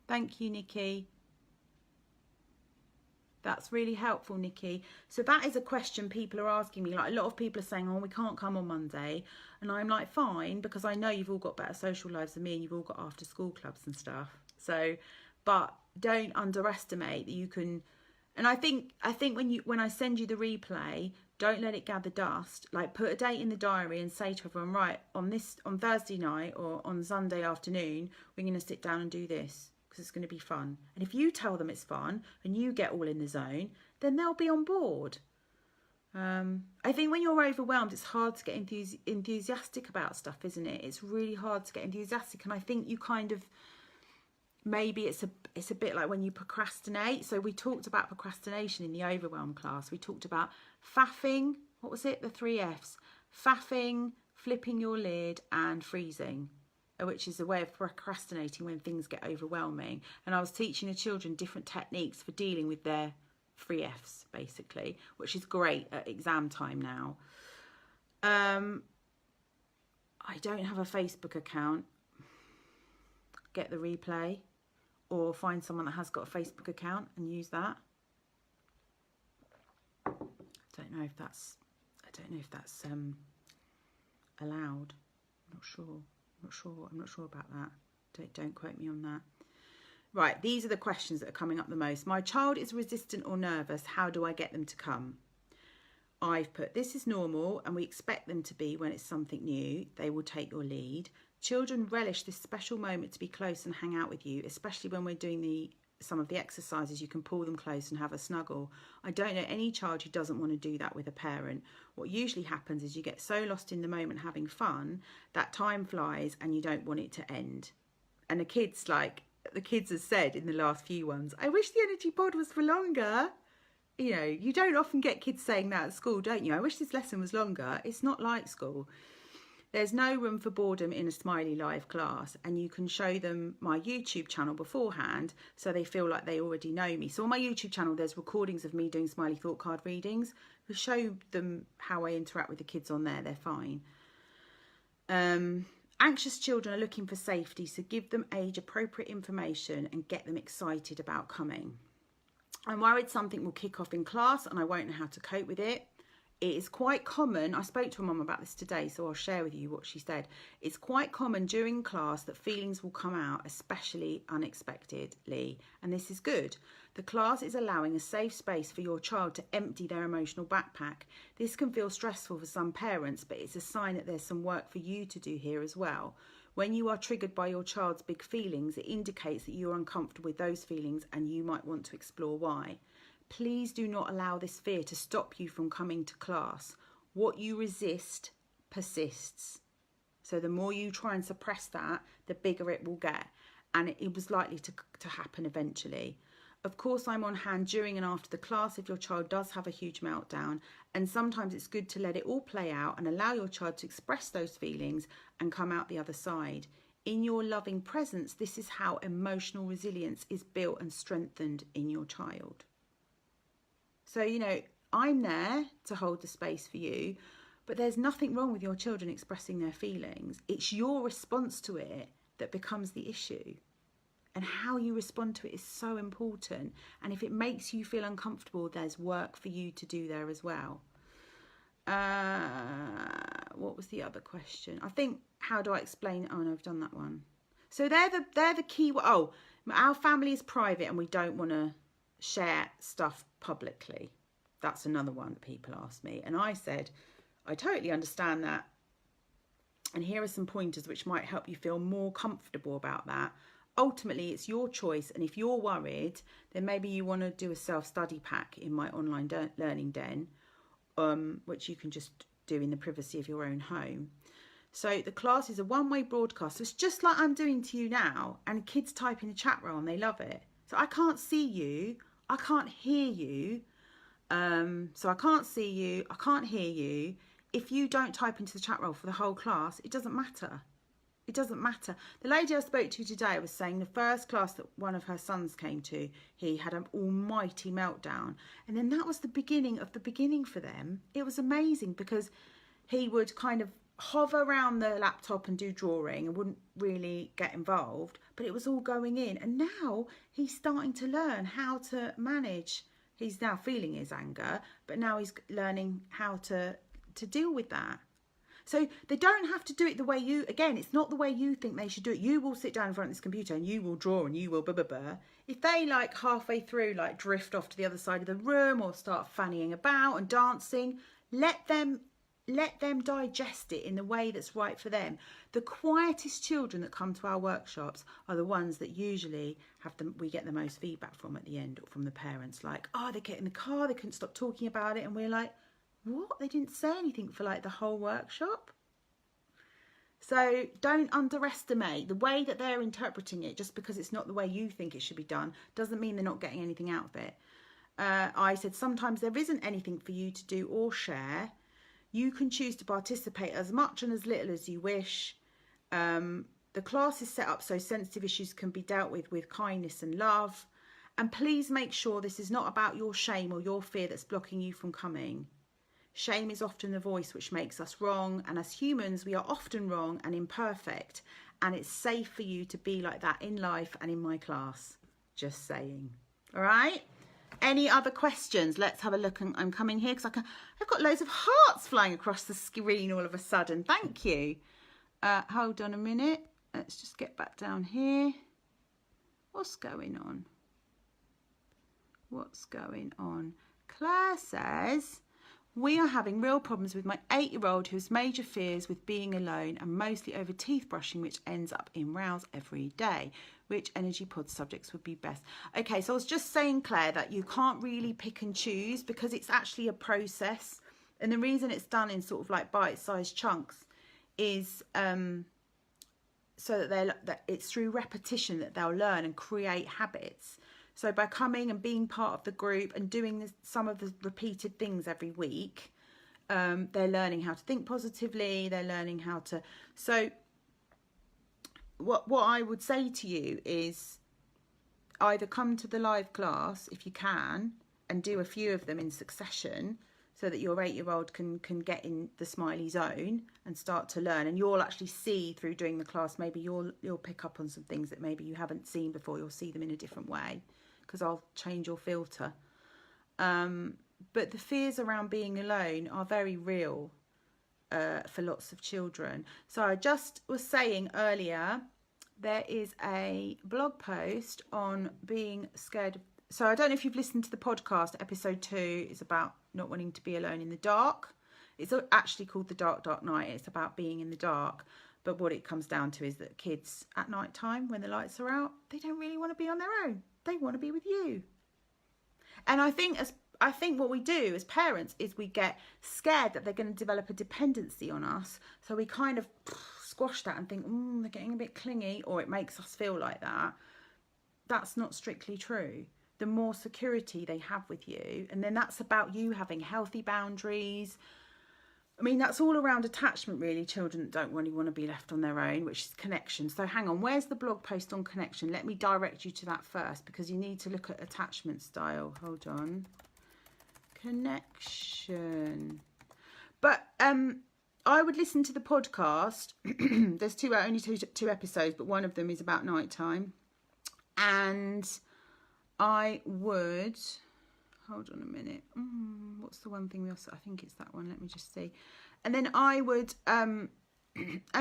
Thank you, Nikki. That's really helpful, Nikki. So that is a question people are asking me. Like, a lot of people are saying, oh, we can't come on Monday. And I'm like, fine, because I know you've all got better social lives than me and you've all got after school clubs and stuff. So, but don't underestimate that you can. And I think when I send you the replay, don't let it gather dust. Like, put a date in the diary and say to everyone, right, on Thursday night or on Sunday afternoon, we're going to sit down and do this. Because it's going to be fun. And if you tell them it's fun and you get all in the zone, then they'll be on board. I think when you're overwhelmed, it's hard to get enthusiastic about stuff, isn't it? It's really hard to get enthusiastic. And I think you kind of, maybe it's a bit like when you procrastinate. So we talked about procrastination in the overwhelm class. We talked about faffing. What was it? The 3 Fs. Faffing, flipping your lid and freezing, which is a way of procrastinating when things get overwhelming. And I was teaching the children different techniques for dealing with their 3 Fs, basically, which is great at exam time now. I don't have a Facebook account. Get the replay, or find someone that has got a Facebook account and use that. I don't know if that's allowed. I'm not sure. I'm not sure about that. Don't quote me on that. Right, these are the questions that are coming up the most. My child is resistant or nervous. How do I get them to come? I've put, this is normal and we expect them to be when it's something new. They will take your lead. Children relish this special moment to be close and hang out with you, especially when we're doing some of the exercises. You can pull them close and have a snuggle. I don't know any child who doesn't want to do that with a parent. What usually happens is you get so lost in the moment having fun that time flies and you don't want it to end. And the kids have said in the last few ones, I wish the energy pod was for longer. You don't often get kids saying that at school, don't you? I wish this lesson was longer. It's not like school. There's no room for boredom in a Smiley live class, and you can show them my YouTube channel beforehand so they feel like they already know me. So on my YouTube channel, there's recordings of me doing Smiley thought card readings. We show them how I interact with the kids on there. They're fine. Anxious children are looking for safety, so give them age-appropriate information and get them excited about coming. I'm worried something will kick off in class and I won't know how to cope with it. It is quite common, I spoke to a mum about this today, so I'll share with you what she said. It's quite common during class that feelings will come out, especially unexpectedly, and this is good. The class is allowing a safe space for your child to empty their emotional backpack. This can feel stressful for some parents, but it's a sign that there's some work for you to do here as well. When you are triggered by your child's big feelings, it indicates that you're uncomfortable with those feelings and you might want to explore why. Please do not allow this fear to stop you from coming to class. What you resist persists. So the more you try and suppress that, the bigger it will get. And it was likely to happen eventually. Of course, I'm on hand during and after the class if your child does have a huge meltdown. And sometimes it's good to let it all play out and allow your child to express those feelings and come out the other side. In your loving presence, this is how emotional resilience is built and strengthened in your child. So, you know, I'm there to hold the space for you, but there's nothing wrong with your children expressing their feelings. It's your response to it that becomes the issue. And how you respond to it is so important. And if it makes you feel uncomfortable, there's work for you to do there as well. What was the other question? I think, how do I explain? Oh no, I've done that one. So they're the key. Oh, our family is private and we don't want to share stuff publicly. That's another one that people ask me. And I said, I totally understand that. And here are some pointers which might help you feel more comfortable about that. Ultimately, it's your choice. And if you're worried, then maybe you want to do a self-study pack in my online learning den, which you can just do in the privacy of your own home. So the class is a one-way broadcast. So it's just like I'm doing to you now. And kids type in the chat room and they love it. So I can't see you. I can't hear you. So I can't see you. I can't hear you. If you don't type into the chat room for the whole class, it doesn't matter. It doesn't matter. The lady I spoke to today was saying the first class that one of her sons came to, he had an almighty meltdown. And then that was the beginning of the beginning for them. It was amazing because he would kind of hover around the laptop and do drawing and wouldn't really get involved. But it was all going in. And now he's starting to learn how to manage. He's now feeling his anger, but now he's learning how to deal with that. So they don't have to do it the way you, again, it's not the way you think they should do it. You will sit down in front of this computer and you will draw and you will blah, blah, blah. If they like halfway through, like drift off to the other side of the room or start fannying about and dancing, let them digest it in the way that's right for them. The quietest children that come to our workshops are the ones that usually we get the most feedback from at the end, from the parents. Like, oh, they get in the car, they couldn't stop talking about it. And we're like, what? They didn't say anything for like the whole workshop. So don't underestimate the way that they're interpreting it. Just because it's not the way you think it should be done doesn't mean they're not getting anything out of it. I said sometimes there isn't anything for you to do or share. You can choose to participate as much and as little as you wish. The class is set up so sensitive issues can be dealt with kindness and love. And please make sure this is not about your shame or your fear that's blocking you from coming. Shame is often the voice which makes us wrong, and as humans we are often wrong and imperfect, and it's safe for you to be like that in life and in my class. Just saying. All right? Any other questions? Let's have a look. I'm coming here because I've got loads of hearts flying across the screen all of a sudden. Thank you. Hold on a minute. Let's just get back down here. What's going on? What's going on? Claire says, we are having real problems with my 8-year-old who has major fears with being alone and mostly over teeth brushing, which ends up in rows every day. Which energy pod subjects would be best? Okay, so I was just saying, Claire, that you can't really pick and choose because it's actually a process. And the reason it's done in sort of like bite-sized chunks is so that it's through repetition that they'll learn and create habits. So by coming and being part of the group and doing some of the repeated things every week, they're learning how to think positively. They're learning how to... So what I would say to you is either come to the live class if you can and do a few of them in succession so that your 8-year-old can get in the smiley zone and start to learn. And you'll actually see through doing the class, maybe you'll pick up on some things that maybe you haven't seen before. You'll see them in a different way, because I'll change your filter. But the fears around being alone are very real for lots of children. So I just was saying earlier, there is a blog post on being scared. So I don't know if you've listened to the podcast. Episode 2 is about not wanting to be alone in the dark. It's actually called The Dark, Dark Night. It's about being in the dark. But what it comes down to is that kids at night time, when the lights are out, they don't really want to be on their own. They want to be with you. And I think I think what we do as parents is we get scared that they're going to develop a dependency on us. So we kind of squash that and think, they're getting a bit clingy, or it makes us feel like that. That's not strictly true. The more security they have with you, and then that's about you having healthy boundaries. I mean, that's all around attachment, really. Children don't really want to be left on their own, which is connection. So hang on, where's the blog post on connection? Let me direct you to that first, because you need to look at attachment style. Hold on. Connection. But I would listen to the podcast. There's only two episodes, but one of them is about nighttime. And I would... Hold on a minute. What's the one thing we also... I think it's that one. Let me just see. And then I would... I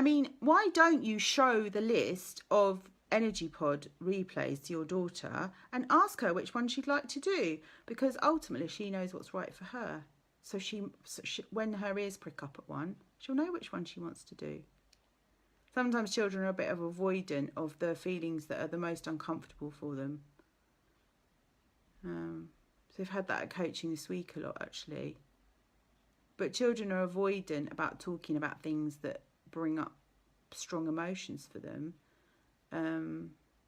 mean, why don't you show the list of Energy Pod replays to your daughter and ask her which one she'd like to do? Because ultimately she knows what's right for her. So she when her ears prick up at one, she'll know which one she wants to do. Sometimes children are a bit of avoidant of the feelings that are the most uncomfortable for them. So I've had that at coaching this week a lot, actually. But children are avoidant about talking about things that bring up strong emotions for them,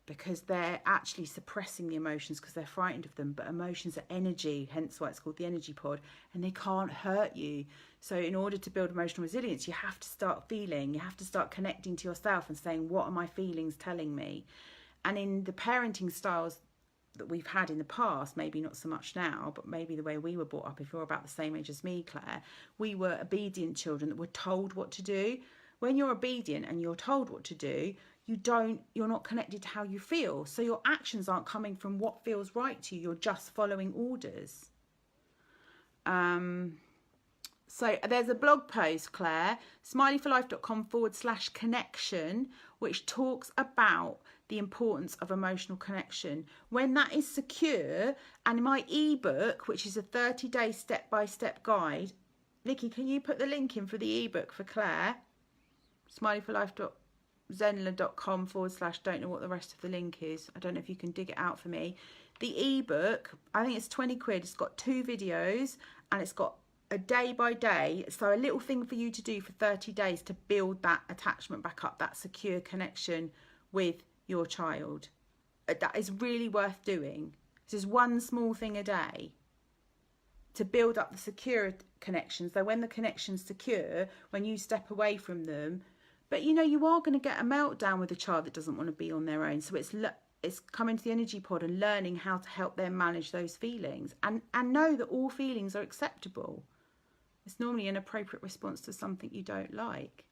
because they're actually suppressing the emotions because they're frightened of them. But emotions are energy, hence why it's called the Energy Pod, and they can't hurt you. So in order to build emotional resilience, you have to start feeling, you have to start connecting to yourself and saying, what are my feelings telling me? And in the parenting styles that we've had in the past, maybe not so much now, but maybe the way we were brought up, if you're about the same age as me, Claire, we were obedient children that were told what to do. When you're obedient and you're told what to do, you're not connected to how you feel. So your actions aren't coming from what feels right to you. You're just following orders. So there's a blog post, Claire, smileyforlife.com/connection, which talks about the importance of emotional connection. When that is secure, and in my ebook, which is a 30-day step-by-step guide, Nikki, can you put the link in for the ebook for Claire? smileyforlife.zenler.com/ don't know what the rest of the link is. I don't know if you can dig it out for me. The ebook, I think it's 20 quid. It's got 2 videos and it's got a day by day. So a little thing for you to do for 30 days to build that attachment back up, that secure connection with your child. That is really worth doing. This is one small thing a day to build up the secure connections. So when the connection's secure, when you step away from them, but you know, you are going to get a meltdown with a child that doesn't want to be on their own. So it's coming to the Energy Pod and learning how to help them manage those feelings, and know that all feelings are acceptable. It's normally an appropriate response to something you don't like.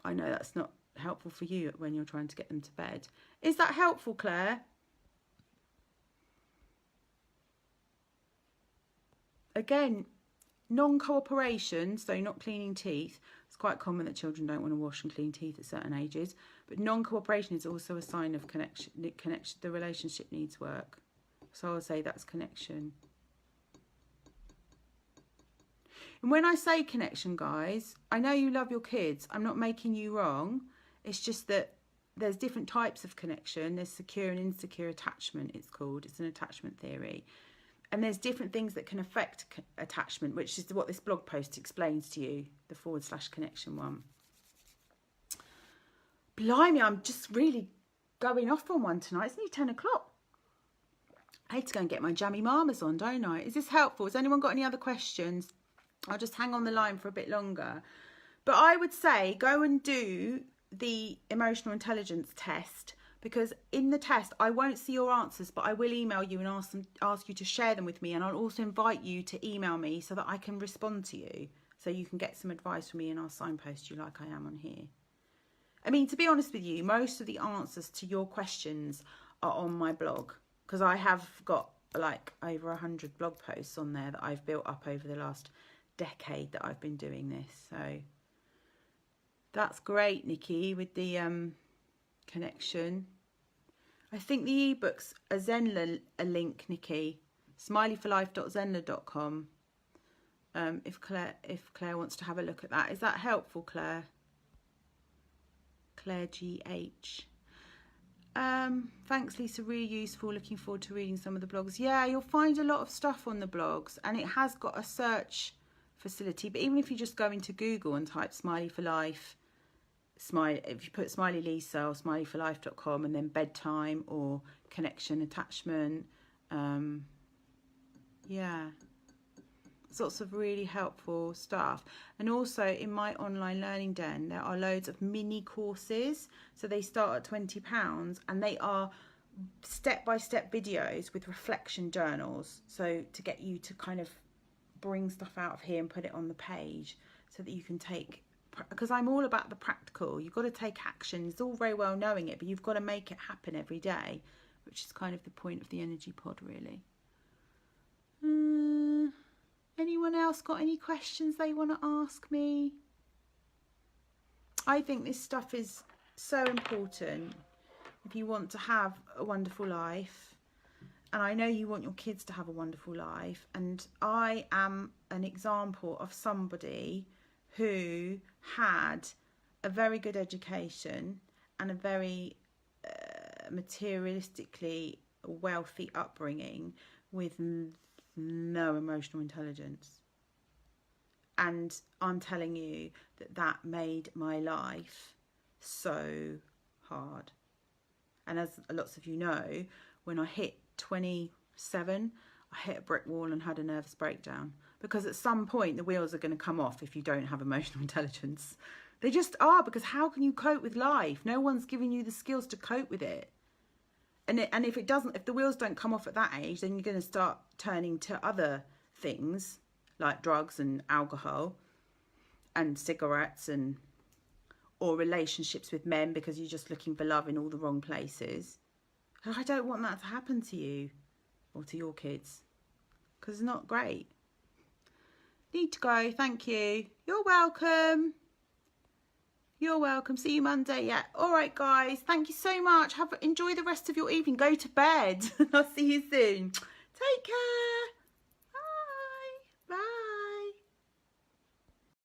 I know that's not helpful for you when you're trying to get them to bed. Is that helpful, Claire? Again, non-cooperation, so not cleaning teeth. It's quite common that children don't want to wash and clean teeth at certain ages, but non-cooperation is also a sign of connection. The relationship needs work. So I'll say that's connection. And when I say connection, guys, I know you love your kids. I'm not making you wrong. It's just that there's different types of connection. There's secure and insecure attachment, it's called. It's an attachment theory. And there's different things that can affect attachment, which is what this blog post explains to you, the /connection one. Blimey, I'm just really going off on one tonight. It's nearly 10 o'clock. I need to go and get my jammy mamas on, don't I? Is this helpful? Has anyone got any other questions? I'll just hang on the line for a bit longer. But I would say go and do the emotional intelligence test, because in the test I won't see your answers, but I will email you and ask you to share them with me, and I'll also invite you to email me so that I can respond to you, so you can get some advice from me and I'll signpost you like I am on here. I mean, to be honest with you, most of the answers to your questions are on my blog, because I have got like over 100 blog posts on there that I've built up over the last decade that I've been doing this. So that's great, Nikki, with the connection. I think the ebooks are Zenler a link, Nikki. smileyforlife.zenler.com. If Claire wants to have a look at that. Is that helpful, Claire? Claire GH. Thanks, Lisa. Really useful. Looking forward to reading some of the blogs. Yeah, you'll find a lot of stuff on the blogs, and it has got a search facility. But even if you just go into Google and type Smiley for Life, if you put Smiley Lisa or smileyforlife.com and then bedtime or connection attachment, yeah, lots of really helpful stuff. And also in my online learning den there are loads of mini courses, so they start at £20 and they are step-by-step videos with reflection journals, so to get you to kind of bring stuff out of here and put it on the page so that you can take, because I'm all about the practical. You've got to take action. It's all very well knowing it, but you've got to make it happen every day, which is kind of the point of the energy pod, really. Anyone else got any questions they want to ask me? I think this stuff is so important if you want to have a wonderful life. And I know you want your kids to have a wonderful life. And I am an example of somebody who had a very good education and a very materialistically wealthy upbringing with no emotional intelligence. And I'm telling you that made my life so hard. And as lots of you know, when I hit 27, I hit a brick wall and had a nervous breakdown, because at some point the wheels are going to come off if you don't have emotional intelligence. They just are, because how can you cope with life? No one's giving you the skills to cope with it. And if the wheels don't come off at that age, then you're going to start turning to other things like drugs and alcohol and cigarettes or relationships with men, because you're just looking for love in all the wrong places. And I don't want that to happen to you or to your kids, because it's not great. Need to go. Thank you. You're welcome. You're welcome. See you Monday. Yeah. All right, guys. Thank you so much. Enjoy the rest of your evening. Go to bed. I'll see you soon. Take care.